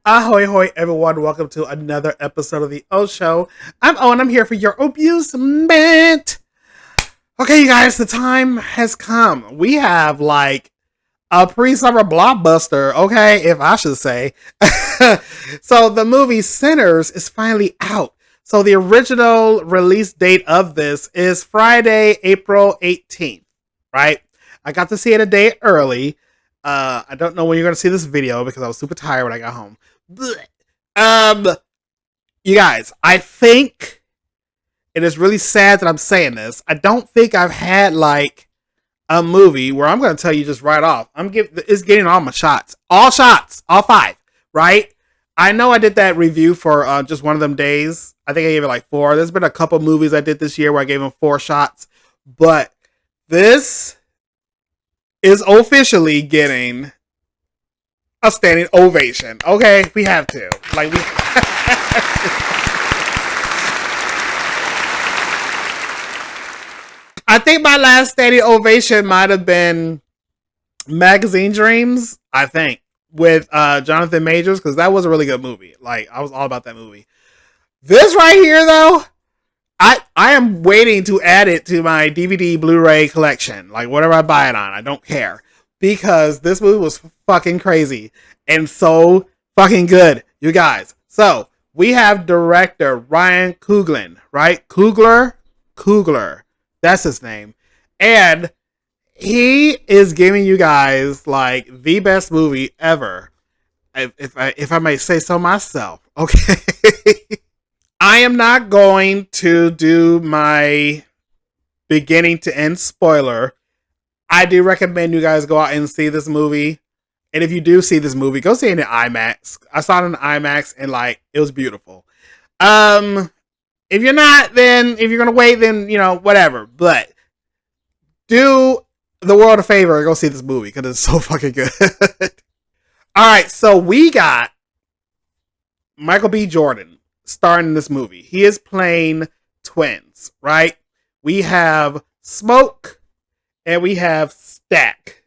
Ahoy, hoy, everyone. Welcome to another episode of the O Show. I'm Owen. I'm here for your abusement. Okay, you guys, the time has come. We have like a pre-summer blockbuster, okay, if I should say. So the movie Sinners is finally out. So the original release date of this is Friday, April 18th, right? I got to see it a day early. I don't know when you're going to see this video because I was super tired when I got home. Um, you guys, I think it is really sad that I'm saying this. I don't think I've had like a movie where I'm going to tell you just right off. It's getting all my shots, all five, right? I know I did that review for just one of them days. I think I gave it like 4. There's been a couple movies I did this year where I gave them 4 shots, but this is officially getting a standing ovation. Okay, we have to. Like we I think my last standing ovation might have been Magazine Dreams, I think, with Jonathan Majors, because that was a really good movie. Like, I was all about that movie. This right here, though, I am waiting to add it to my DVD Blu-ray collection. Like, whatever I buy it on, I don't care. Because this movie was fucking crazy and so fucking good, you guys. So, we have director Ryan Coogler, right? Coogler. That's his name. And he is giving you guys like the best movie ever. If I may say so myself. Okay. I am not going to do my beginning to end spoiler. I do recommend you guys go out and see this movie. And if you do see this movie, go see it in IMAX. I saw it in IMAX and like it was beautiful. If you're not, then if you're gonna wait, then you know, whatever. But do the world a favor and go see this movie because it's so fucking good. Alright, so we got Michael B. Jordan starring in this movie. He is playing twins, right? We have Smoke and we have Stack.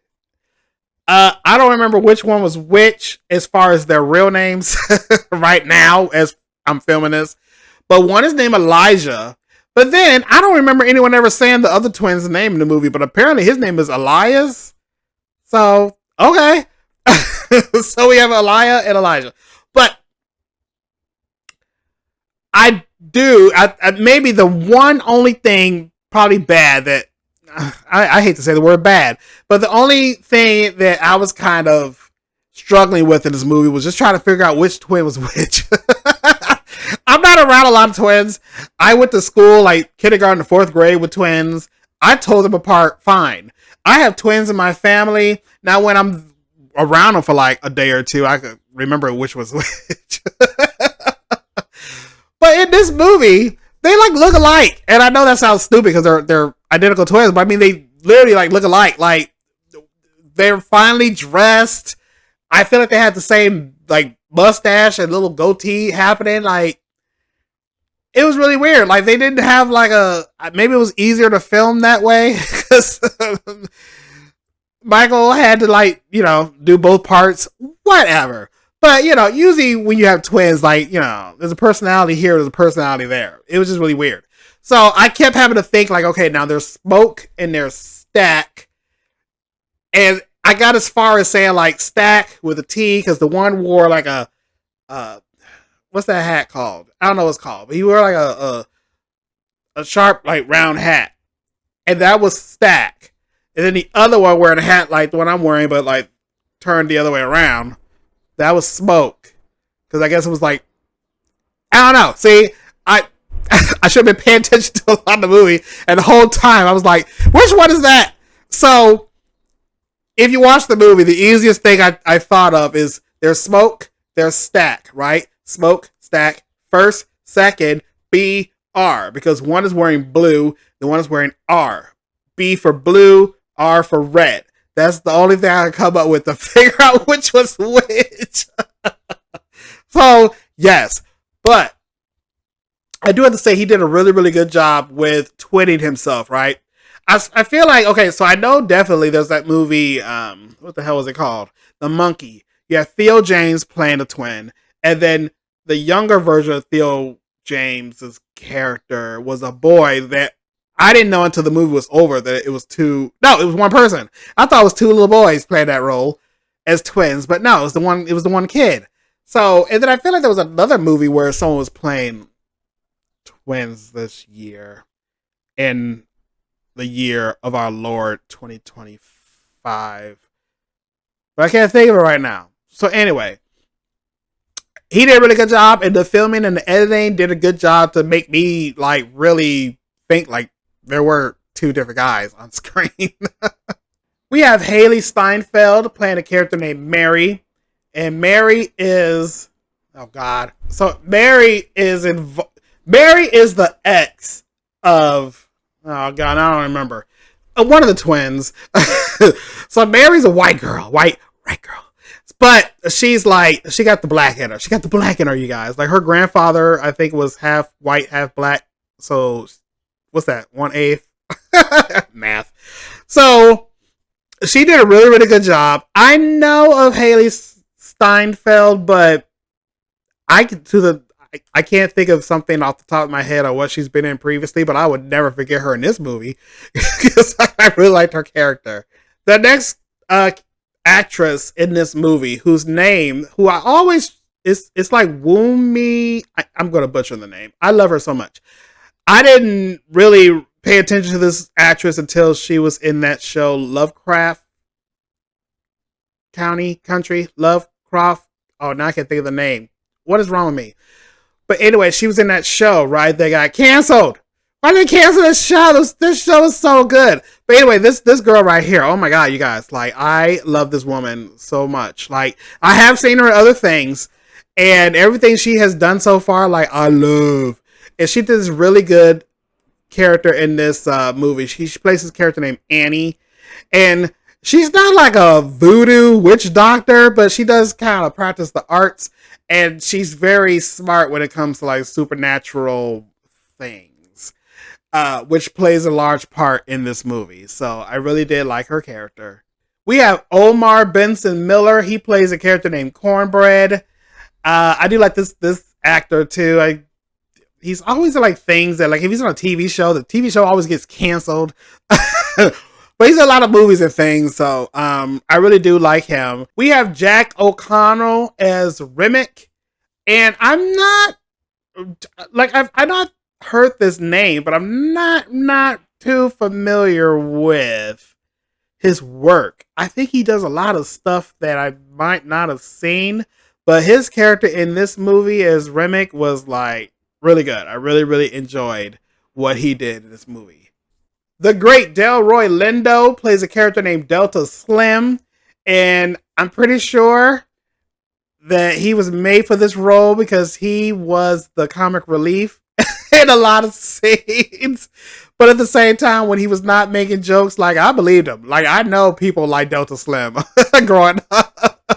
I don't remember which one was which as far as their real names right now as I'm filming this. But one is named Elijah. But then I don't remember anyone ever saying the other twin's name in the movie. But apparently his name is Elias. So, okay. So we have Elijah and Elijah. But maybe the one only thing probably bad that I hate to say the word bad, but the only thing that I was kind of struggling with in this movie was just trying to figure out which twin was which. I'm not around a lot of twins. I went to school like kindergarten to 4th grade with twins. I told them apart fine. I have twins in my family. Now when I'm around them for like a day or two, I could remember which was which. But in this movie, they like look alike. And I know that sounds stupid because they're identical twins, but I mean they literally like look alike. Like they're finely dressed. I feel like they had the same like mustache and little goatee happening. Like it was really weird. Like they didn't have like maybe it was easier to film that way because Michael had to like, you know, do both parts, whatever. But, you know, usually when you have twins, like, you know, there's a personality here, there's a personality there. It was just really weird. So I kept having to think like, okay, now there's Smoke and there's Stack. And I got as far as saying like Stack with a T because the one wore like a what's that hat called? I don't know what it's called. But he wore like a sharp, like round hat. And that was Stack. And then the other one wearing a hat like the one I'm wearing, but like turned the other way around. That was Smoke. Because I guess it was like, I don't know. See, I should have been paying attention to a lot of the movie. And the whole time I was like, which one is that? So, if you watch the movie, the easiest thing I thought of is there's Smoke, there's Stack, right? Smoke, Stack, first, second, B, R. Because one is wearing blue, the one is wearing R. B for blue, R for red. That's the only thing I can come up with to figure out which was which. So, yes. But I do have to say he did a really, really good job with twinning himself, right? I feel like, okay, so I know definitely there's that movie, what the hell was it called? The Monkey. You have Theo James playing a twin. And then the younger version of Theo James's character was a boy that I didn't know until the movie was over that it was two. No, it was one person. I thought it was two little boys playing that role as twins, but no, it was the one. It was the one kid. So, and then I feel like there was another movie where someone was playing twins this year, in the year of our Lord 2025, but I can't think of it right now. So anyway, he did a really good job, and the filming and the editing did a good job to make me like really think like there were two different guys on screen. We have Haley Steinfeld playing a character named Mary, and Mary is, oh god, so Mary is the ex of, oh god, I don't remember, one of the twins. So Mary's a white girl, white girl. But she's like, she got the black in her. She got the black in her, you guys. Like her grandfather, I think, was half white, half black. So what's that? 1/8 math. So she did a really, really good job. I know of Haley Steinfeld, but I can't think of something off the top of my head on what she's been in previously. But I would never forget her in this movie because I really liked her character. The next actress in this movie, whose name, who I always, it's like Wumi. I'm going to butcher the name. I love her so much. I didn't really pay attention to this actress until she was in that show Lovecraft Country. Lovecraft. Oh, now I can't think of the name. What is wrong with me? But anyway, she was in that show, right? They got canceled. Why did they cancel this show? This show is so good. But anyway, this girl right here, oh my god, you guys, like, I love this woman so much. Like, I have seen her in other things, and everything she has done so far, like, I love. And she did this really good character in this movie. She plays this character named Annie, and she's not like a voodoo witch doctor, but she does kind of practice the arts, and she's very smart when it comes to like supernatural things. Which plays a large part in this movie. So I really did like her character. We have Omar Benson Miller. He plays a character named Cornbread. I do like this actor too. He's always in like things that, like, if he's on a TV show, the TV show always gets canceled. But he's in a lot of movies and things, so I really do like him. We have Jack O'Connell as Remick, and I'm not like I've not heard this name, but I'm not too familiar with his work. I think he does a lot of stuff that I might not have seen, but his character in this movie as Remick was like really good. I really, really enjoyed what he did in this movie. The great Delroy Lindo plays a character named Delta Slim, and I'm pretty sure that he was made for this role because he was the comic relief in a lot of scenes. But at the same time, when he was not making jokes, like, I believed him. Like, I know people like Delta Slim growing up.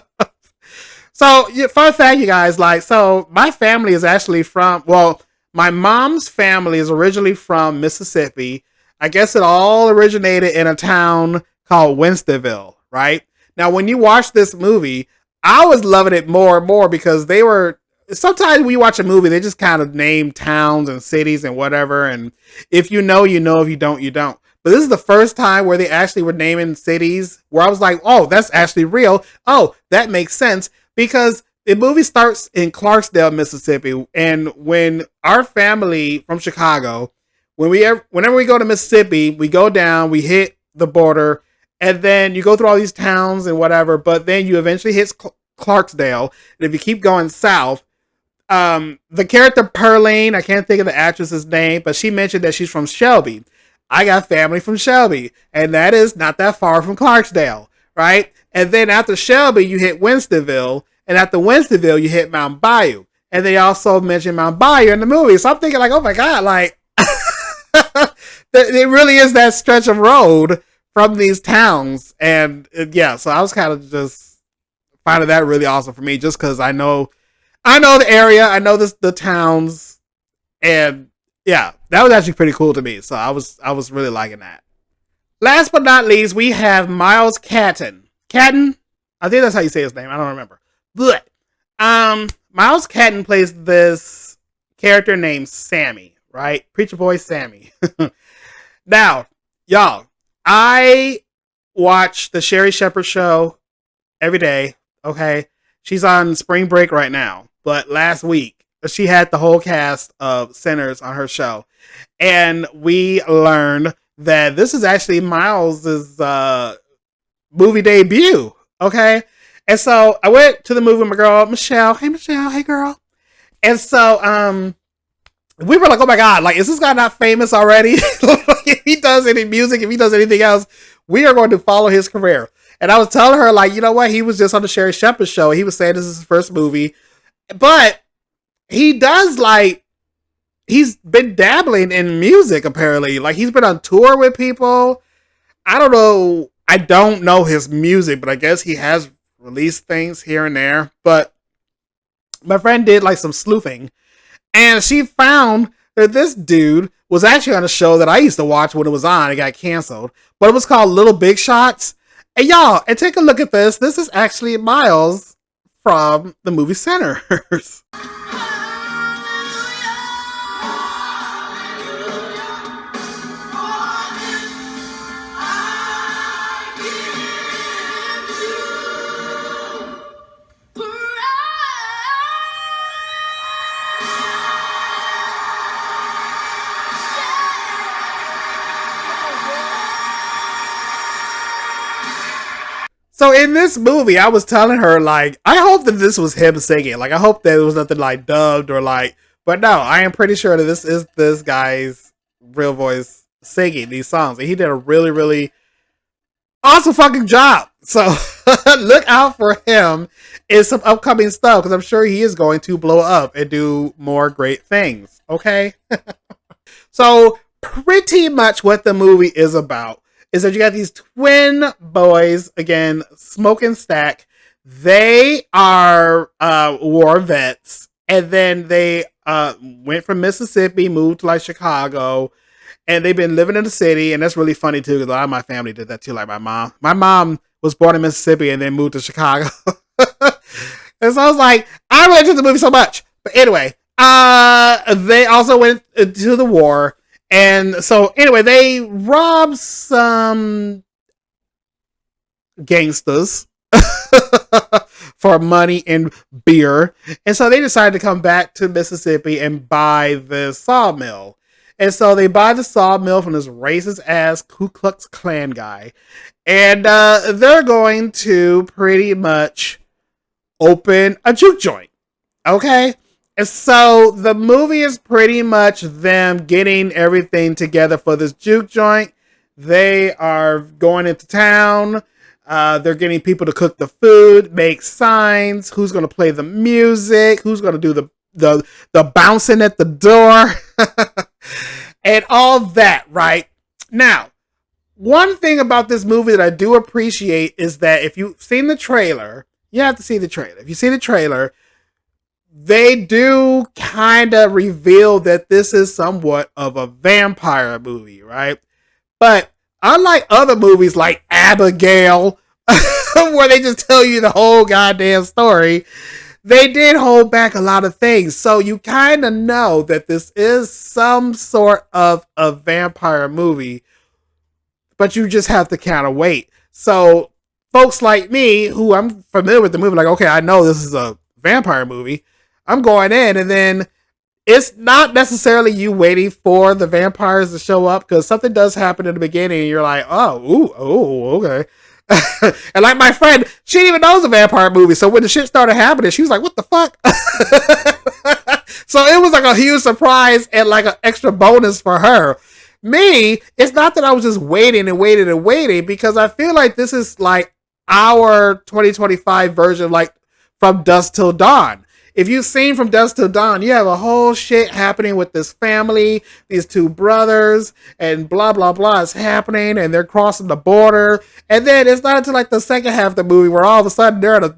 So, fun fact, you guys, like, so my family is actually from, well, my mom's family is originally from Mississippi. I guess it all originated in a town called Winstonville, right? Now, when you watch this movie, I was loving it more and more because they were, sometimes when you watch a movie, they just kind of name towns and cities and whatever. And if you know, you know. If you don't, you don't. But this is the first time where they actually were naming cities where I was like, oh, that's actually real. Oh, that makes sense. Because the movie starts in Clarksdale, Mississippi. And when our family from Chicago, whenever we go to Mississippi, we go down, we hit the border, and then you go through all these towns and whatever, but then you eventually hit Clarksdale. And if you keep going south, the character Pearline, I can't think of the actress's name, but she mentioned that she's from Shelby. I got family from Shelby, and that is not that far from Clarksdale, right? And then after Shelby, you hit Winstonville, and after Winstonville, you hit Mount Bayou. And they also mentioned Mount Bayou in the movie. So I'm thinking like, oh my God, like, it really is that stretch of road from these towns. And yeah, so I was kind of just finding that really awesome for me, just because I know the area, I know the towns, and yeah, that was actually pretty cool to me. So I was really liking that. Last but not least, we have Miles Catton. Catton? I think that's how you say his name. I don't remember. But Miles Catton plays this character named Sammy, right? Preacher Boy Sammy. Now, y'all, I watch the Sherry Shepherd show every day. Okay, she's on spring break right now, but last week she had the whole cast of Sinners on her show, and we learned that this is actually Miles's movie debut. Okay, and so I went to the movie with my girl Michelle. Hey Michelle, hey girl. And so we were like, oh my god, like is this guy not famous already? If he does any music, if he does anything else, we are going to follow his career. And I was telling her, like, you know what? He was just on the Sherry Shepherd show. He was saying this is his first movie. But he does, like, he's been dabbling in music, apparently. Like, he's been on tour with people. I don't know. I don't know his music, but I guess he has released things here and there. But my friend did, like, some sleuthing. And she found that this dude was actually on a show that I used to watch when it was on. It got canceled. But it was called Little Big Shots. And y'all, and take a look at this. This is actually Miles from the movie Sinners. So in this movie, I was telling her, like, I hope that this was him singing. Like, I hope that it was nothing, like, dubbed or, like... But no, I am pretty sure that this is this guy's real voice singing these songs. And he did a really, really awesome fucking job. So look out for him in some upcoming stuff, because I'm sure he is going to blow up and do more great things. Okay? So pretty much what the movie is about is that you got these twin boys, again, Smoke and Stack. They are war vets, and then they went from Mississippi, moved to like Chicago, and they've been living in the city. And that's really funny too, because a lot of my family did that too. Like my mom was born in Mississippi and then moved to Chicago. And so I was like, I relate to the movie so much. But anyway, they also went to the war. And so, anyway, they robbed some gangsters for money and beer. And so they decided to come back to Mississippi and buy the sawmill. And so they buy the sawmill from this racist ass Ku Klux Klan guy. And they're going to pretty much open a juke joint. Okay? And so the movie is pretty much them getting everything together for this juke joint. They are going into town. They're getting people to cook the food, make signs, who's going to play the music, who's going to do the bouncing at the door, and all that, right? Now, one thing about this movie that I do appreciate is that if you've seen the trailer, you have to see the trailer. If you see the trailer, they do kind of reveal that this is somewhat of a vampire movie, right? But unlike other movies like Abigail, where they just tell you the whole goddamn story, they did hold back a lot of things. So you kind of know that this is some sort of a vampire movie, but you just have to kind of wait. So folks like me, who I'm familiar with the movie, like, okay, I know this is a vampire movie. I'm going in, and then it's not necessarily you waiting for the vampires to show up, because something does happen in the beginning and you're like, okay. And like my friend, she didn't even know it was a vampire movie, so when the shit started happening, she was like, what the fuck? So it was like a huge surprise and like an extra bonus for her. Me, it's not that I was just waiting and waiting and waiting, because I feel like this is like our 2025 version, like From Dusk Till Dawn. If you've seen From Dusk Till Dawn, you have a whole shit happening with this family, these two brothers, and blah, blah, blah is happening, and they're crossing the border. And then it's not until like the second half of the movie where all of a sudden they're at a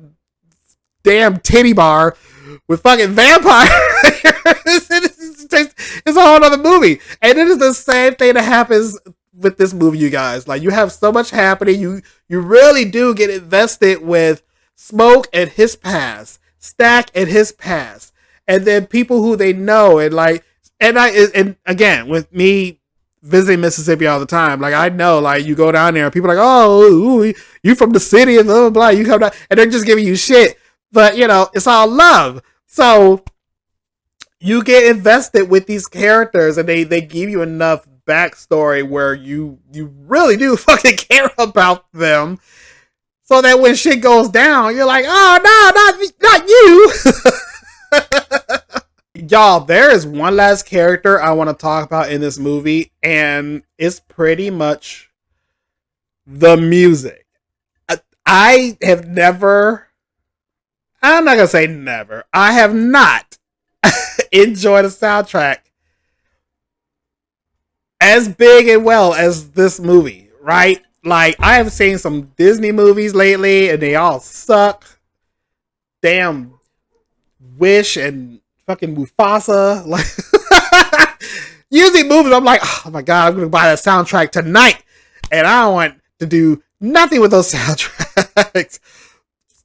damn titty bar with fucking vampires. It's a whole other movie. And it is the same thing that happens with this movie, you guys. Like, you have so much happening. You really do get invested with Smoke and his past. Stack and his past, and then people who they know, and like, and again, with me visiting Mississippi all the time, like I know, like you go down there, and people are like, oh, ooh, you from the city and blah blah blah, you come down, and they're just giving you shit, but you know, it's all love. So you get invested with these characters, and they give you enough backstory where you really do fucking care about them, so that when shit goes down, you're like, oh no, not you. Y'all, there is one last character I want to talk about in this movie, and it's pretty much the music. I have never, I'm not gonna say never, I have not enjoyed a soundtrack as big and well as this movie, right? Like, I have seen some Disney movies lately, and they all suck. Damn Wish and fucking Mufasa. Like, usually movies, I'm like, oh my god, I'm gonna buy that soundtrack tonight, and I don't want to do nothing with those soundtracks.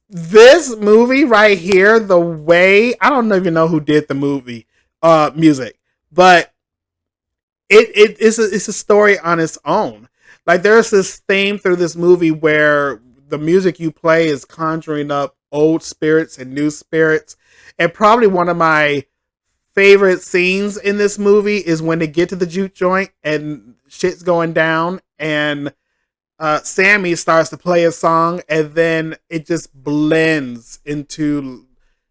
This movie right here, the way, I don't even know who did the movie music, but it's a story on its own. Like, there's this theme through this movie where the music you play is conjuring up old spirits and new spirits. And probably one of my favorite scenes in this movie is when they get to the juke joint and shit's going down, and Sammy starts to play a song, and then it just blends into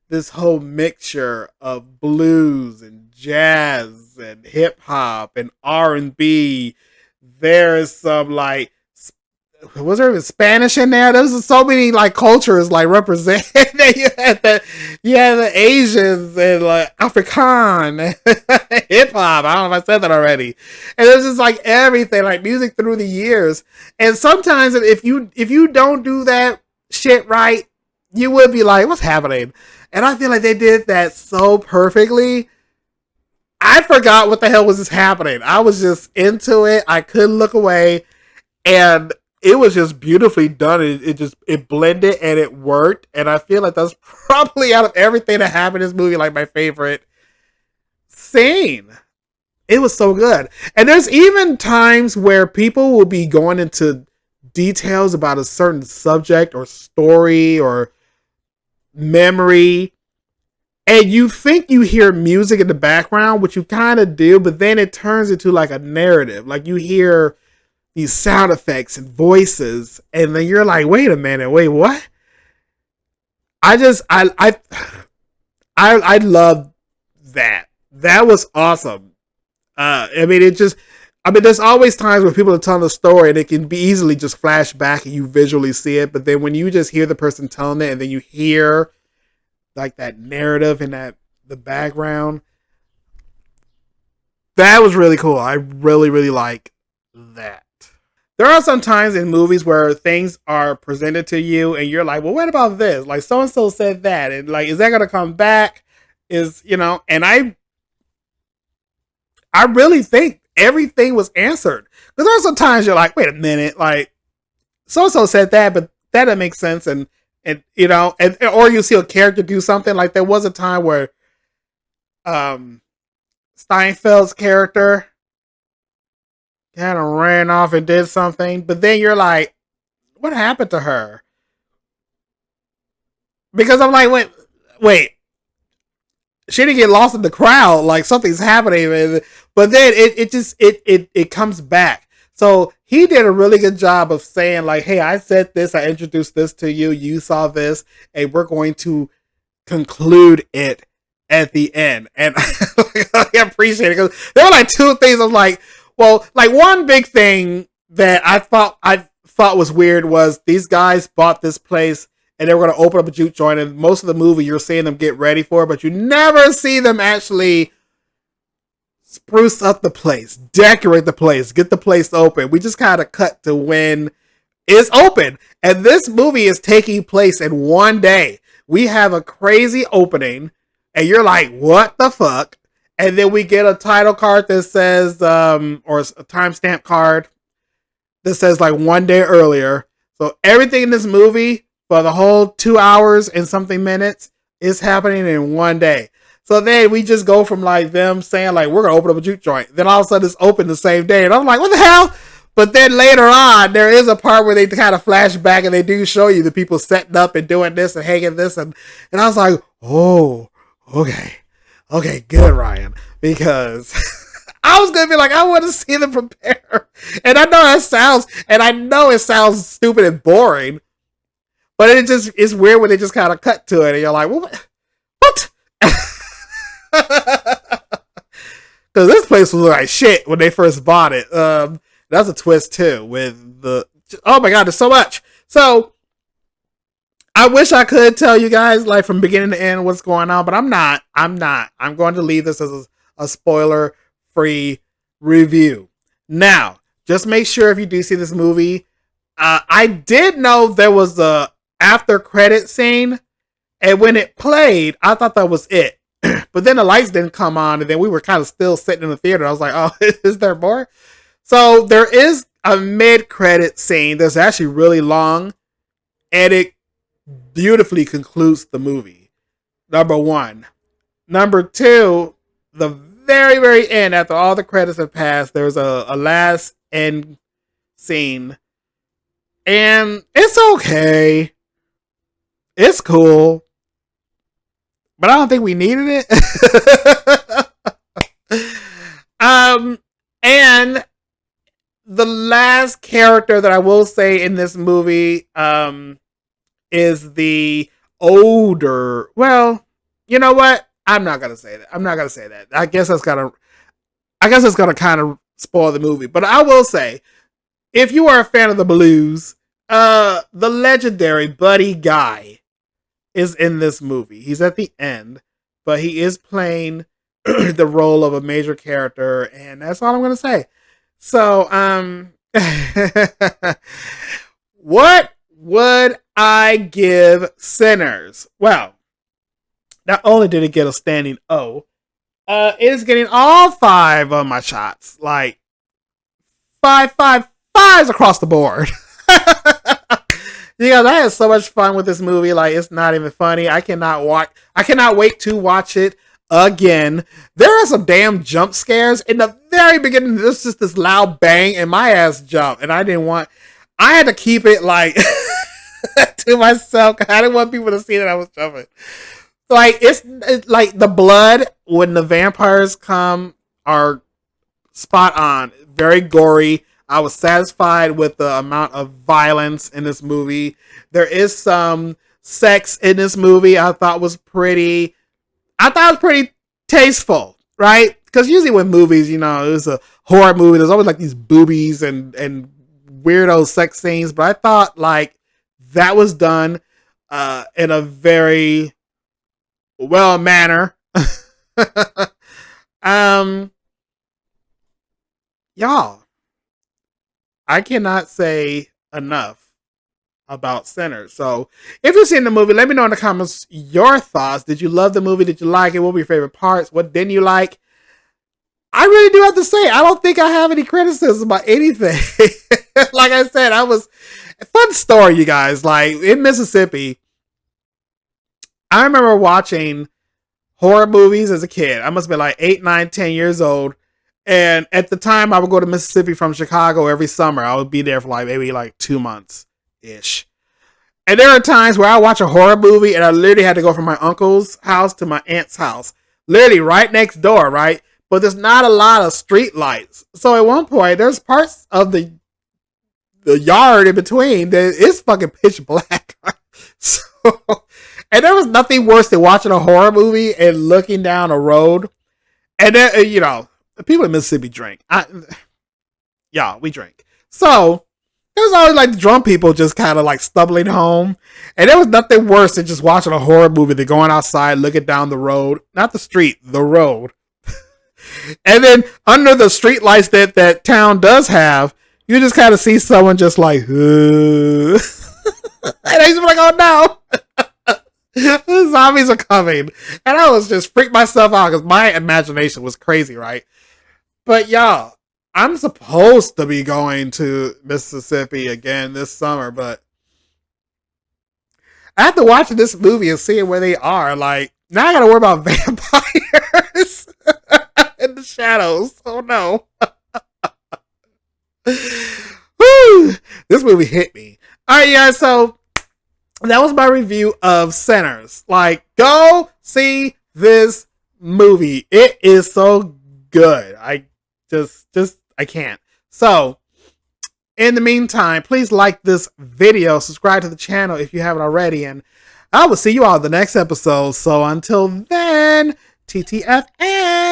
this whole mixture of blues and jazz and hip hop and R&B. There's some like, was there even Spanish in there? There's so many like cultures like represented. You had the Asians and like Afrikaan, hip hop. I don't know if I said that already. And there's just like everything, like music through the years. And sometimes if you don't do that shit right, you would be like, what's happening? And I feel like they did that so perfectly. I forgot what the hell was just happening. I was just into it. I couldn't look away, and it was just beautifully done. It blended and it worked. And I feel like that's probably, out of everything that happened in this movie, like my favorite scene. It was so good. And there's even times where people will be going into details about a certain subject or story or memory, and you think you hear music in the background, which you kind of do, but then it turns into like a narrative. Like, you hear these sound effects and voices, and then you're like, wait a minute, wait, what? I love that. That was awesome. There's always times where people are telling a story and it can be easily just flash back and you visually see it, but then when you just hear the person telling it and then you hear like that narrative in the background, that was really cool. I really, really like that. There are some times in movies where things are presented to you and you're like, well, what about this? Like, so and so said that, and like, is that gonna come back? And I really think everything was answered. Because there are some times you're like, wait a minute, like, so and so said that, but that doesn't make sense, and or you see a character do something. Like, there was a time where Steinfeld's character kind of ran off and did something, but then you're like, what happened to her? Because I'm like, wait, she didn't get lost in the crowd. Like, something's happening, but then it comes back. So he did a really good job of saying, like, hey, I said this, I introduced this to you, you saw this, and we're going to conclude it at the end. And I appreciate it, because there were like two things. I'm like, well, like, one big thing that I thought was weird was these guys bought this place and they were going to open up a juke joint, and most of the movie you're seeing them get ready for it, but you never see them actually spruce up the place, decorate the place, get the place open. We just kind of cut to when it's open. And this movie is taking place in one day. We have a crazy opening, and you're like, what the fuck? And then we get a title card that says, or a timestamp card that says like 1 day earlier. So everything in this movie for the whole 2 hours and something minutes It's happening in one day. So then we just go from like them saying like we're gonna open up a juke joint. Then all of a sudden it's open the same day, and I'm like, what the hell? But then later on, there is a part where they kind of flash back and they do show you the people setting up and doing this and hanging this, and I was like, oh, okay, good, Ryan, because I was gonna be like, I want to see them prepare, and I know it sounds stupid and boring, but it's weird when they just kind of cut to it, and you're like, well, what? Because this place was like shit when they first bought it. That's a twist too with the. Oh my god, there's so much. So I wish I could tell you guys like from beginning to end what's going on, but I'm not. I'm going to leave this as a spoiler-free review. Now, just make sure if you do see this movie, I did know there was a after credit scene, and when it played, I thought that was it. But then the lights didn't come on, and then we were kind of still sitting in the theater. I was like, oh, is there more? So there is a mid-credit scene that's actually really long, and it beautifully concludes the movie. Number one. Number two, the very, very end, after all the credits have passed, there's a last end scene. And it's okay. It's cool. But I don't think we needed it. And the last character that I will say in this movie is the older. Well, you know what? I'm not gonna say that. I guess it's gonna kind of spoil the movie. But I will say, if you are a fan of the blues, the legendary Buddy Guy is in this movie. He's at the end, but he is playing the role of a major character, and that's all I'm gonna say. So, what would I give Sinners? Well, not only did it get a standing O, it is getting all 5 of my shots. Like, 5 across the board. I had so much fun with this movie. Like, it's not even funny. I cannot wait to watch it again. There are some damn jump scares in the very beginning. There's just this loud bang and my ass jumped, and I had to keep it like to myself. I didn't want people to see that I was jumping. Like, it's like the blood when the vampires come are spot on. Very gory. I was satisfied with the amount of violence in this movie. There is some sex in this movie I thought was pretty tasteful, right? Because usually when movies, it's a horror movie, there's always like these boobies and weirdo sex scenes. But I thought like that was done in a very well manner. Y'all, I cannot say enough about Sinners. So if you've seen the movie, let me know in the comments your thoughts. Did you love the movie? Did you like it? What were your favorite parts? What didn't you like? I really do have to say, I don't think I have any criticism about anything. Like I said, fun story, you guys. Like, in Mississippi, I remember watching horror movies as a kid. I must have been like 8, 9, 10 years old. And at the time, I would go to Mississippi from Chicago every summer. I would be there for maybe 2 months-ish. And there are times where I watch a horror movie and I literally had to go from my uncle's house to my aunt's house. Literally right next door, right? But there's not a lot of street lights. So at one point, there's parts of the yard in between that is fucking pitch black. So, and there was nothing worse than watching a horror movie and looking down a road. And then, people in Mississippi drink. We drink. So, there's always the drunk people just kind of stumbling home. And there was nothing worse than just watching a horror movie than going outside, looking down the road. Not the street, the road. And then under the street lights that town does have, you just kind of see someone just and I just be like, oh no. The zombies are coming. And I was just freaked myself out because my imagination was crazy, right? But y'all, I'm supposed to be going to Mississippi again this summer, but after watching this movie and seeing where they are, like, now I gotta worry about vampires in the shadows. Oh no. Woo! This movie hit me. Alright, guys, so that was my review of Sinners. Like, go see this movie. It is so good. I can't. So, in the meantime, please like this video, subscribe to the channel if you haven't already, and I will see you all in the next episode. So until then, TTFN.